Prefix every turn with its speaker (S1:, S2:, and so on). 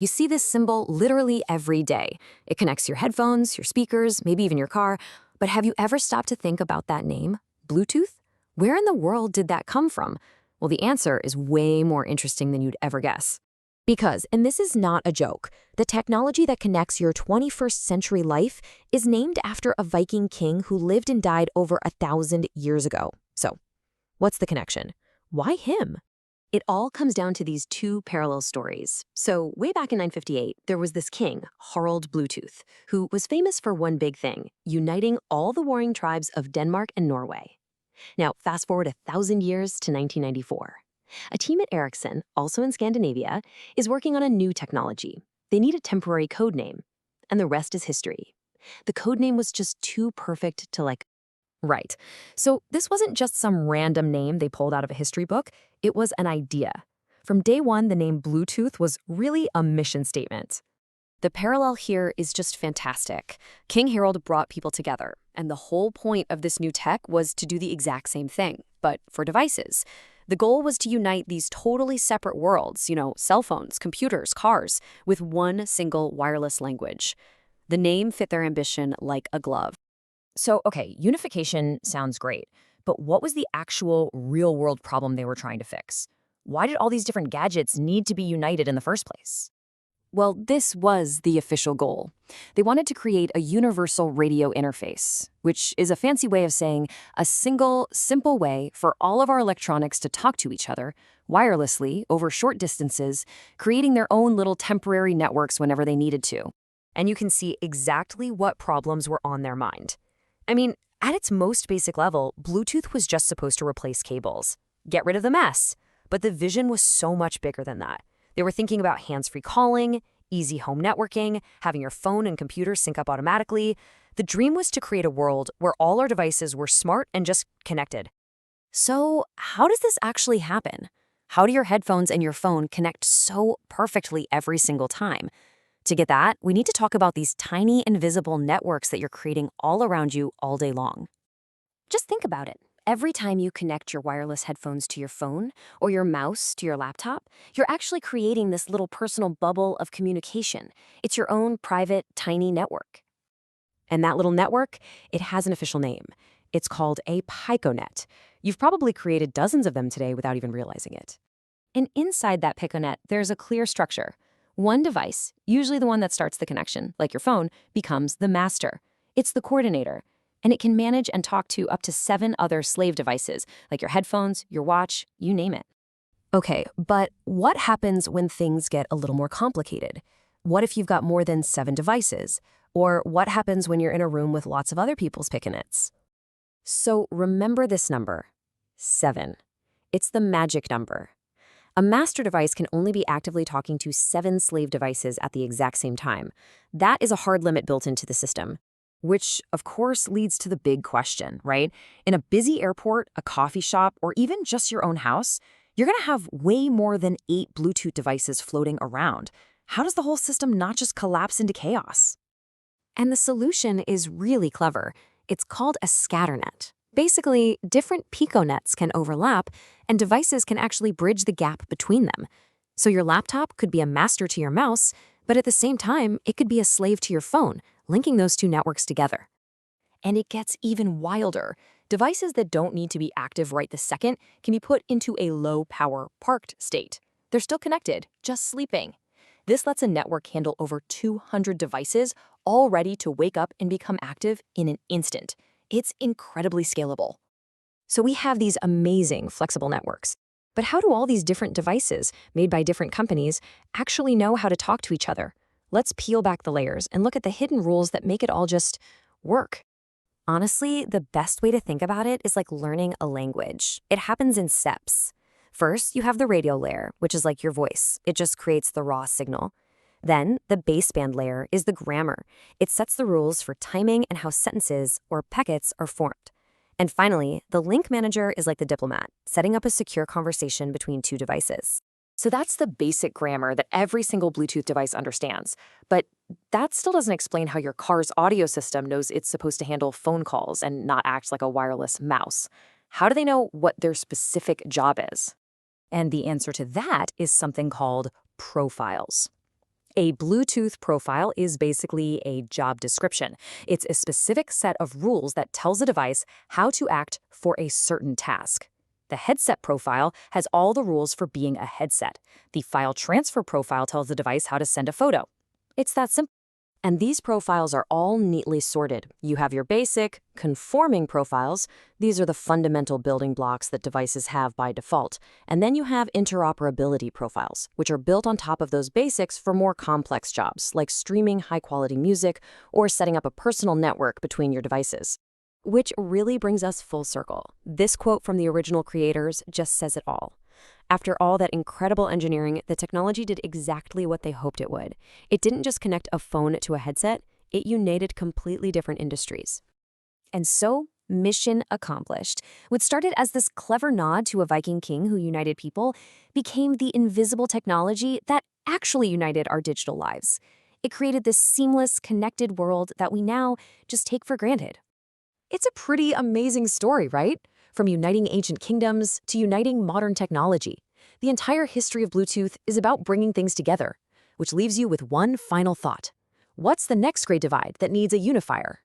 S1: You see this symbol literally every day. It connects your headphones, your speakers, maybe even your car. But have you ever stopped to think about that name, Bluetooth? Where in the world did that come from? Well, the answer is way more interesting than you'd ever guess. Because, and this is not a joke, the technology that connects your 21st century life is named after a Viking king who lived and died over 1,000 years ago. So, what's the connection? Why him? It all comes down to these two parallel stories. So, way back in 958, there was this king, Harald Bluetooth, who was famous for one big thing, uniting all the warring tribes of Denmark and Norway. Now, fast forward 1,000 years to 1994. A team at Ericsson, also in Scandinavia, is working on a new technology. They need a temporary code name, and the rest is history. The code name was just too perfect to Right. So this wasn't just some random name they pulled out of a history book. It was an idea. From day one, the name Bluetooth was really a mission statement. The parallel here is just fantastic. King Harold brought people together, and the whole point of this new tech was to do the exact same thing, but for devices. The goal was to unite these totally separate worlds, cell phones, computers, cars, with one single wireless language. The name fit their ambition like a glove. So, okay, unification sounds great, but what was the actual real-world problem they were trying to fix? Why did all these different gadgets need to be united in the first place? Well, this was the official goal. They wanted to create a universal radio interface, which is a fancy way of saying a single, simple way for all of our electronics to talk to each other wirelessly over short distances, creating their own little temporary networks whenever they needed to. And you can see exactly what problems were on their mind. I mean, at its most basic level, Bluetooth was just supposed to replace cables, get rid of the mess. But the vision was so much bigger than that. They were thinking about hands-free calling, easy home networking, having your phone and computer sync up automatically. The dream was to create a world where all our devices were smart and just connected. So, how does this actually happen? How do your headphones and your phone connect so perfectly every single time? To get that, we need to talk about these tiny invisible networks that you're creating all around you all day long. Just think about it. Every time you connect your wireless headphones to your phone or your mouse to your laptop, you're actually creating this little personal bubble of communication. It's your own private, tiny network. And that little network, it has an official name. It's called a piconet. You've probably created dozens of them today without even realizing it. And inside that piconet, there's a clear structure. One device, usually the one that starts the connection, like your phone, becomes the master. It's the coordinator. And it can manage and talk to up to 7 other slave devices, like your headphones, your watch, you name it. Okay, but what happens when things get a little more complicated? What if you've got more than 7 devices? Or what happens when you're in a room with lots of other people's piconets? So remember this number, 7. It's the magic number. A master device can only be actively talking to 7 slave devices at the exact same time. That is a hard limit built into the system. Which, of course, leads to the big question, right? In a busy airport, a coffee shop, or even just your own house, you're going to have way more than 8 Bluetooth devices floating around. How does the whole system not just collapse into chaos? And the solution is really clever. It's called a scatternet. Basically, different piconets can overlap, and devices can actually bridge the gap between them. So your laptop could be a master to your mouse, but at the same time, it could be a slave to your phone, linking those two networks together. And it gets even wilder. Devices that don't need to be active right this second can be put into a low-power parked state. They're still connected, just sleeping. This lets a network handle over 200 devices, all ready to wake up and become active in an instant. It's incredibly scalable. So we have these amazing flexible networks. But how do all these different devices, made by different companies, actually know how to talk to each other? Let's peel back the layers and look at the hidden rules that make it all just work. Honestly, the best way to think about it is like learning a language. It happens in steps. First, you have the radio layer, which is like your voice. It just creates the raw signal. Then, the baseband layer is the grammar. It sets the rules for timing and how sentences, or packets, are formed. And finally, the link manager is like the diplomat, setting up a secure conversation between 2 devices. So that's the basic grammar that every single Bluetooth device understands. But that still doesn't explain how your car's audio system knows it's supposed to handle phone calls and not act like a wireless mouse. How do they know what their specific job is? And the answer to that is something called profiles. A Bluetooth profile is basically a job description. It's a specific set of rules that tells a device how to act for a certain task. The headset profile has all the rules for being a headset. The file transfer profile tells the device how to send a photo. It's that simple. And these profiles are all neatly sorted. You have your basic, conforming profiles. These are the fundamental building blocks that devices have by default. And then you have interoperability profiles, which are built on top of those basics for more complex jobs, like streaming high-quality music or setting up a personal network between your devices. Which really brings us full circle. This quote from the original creators just says it all. After all that incredible engineering, the technology did exactly what they hoped it would. It didn't just connect a phone to a headset, it united completely different industries. And so, mission accomplished. What started as this clever nod to a Viking king who united people became the invisible technology that actually united our digital lives. It created this seamless, connected world that we now just take for granted. It's a pretty amazing story, right? From uniting ancient kingdoms to uniting modern technology. The entire history of Bluetooth is about bringing things together, which leaves you with one final thought. What's the next great divide that needs a unifier?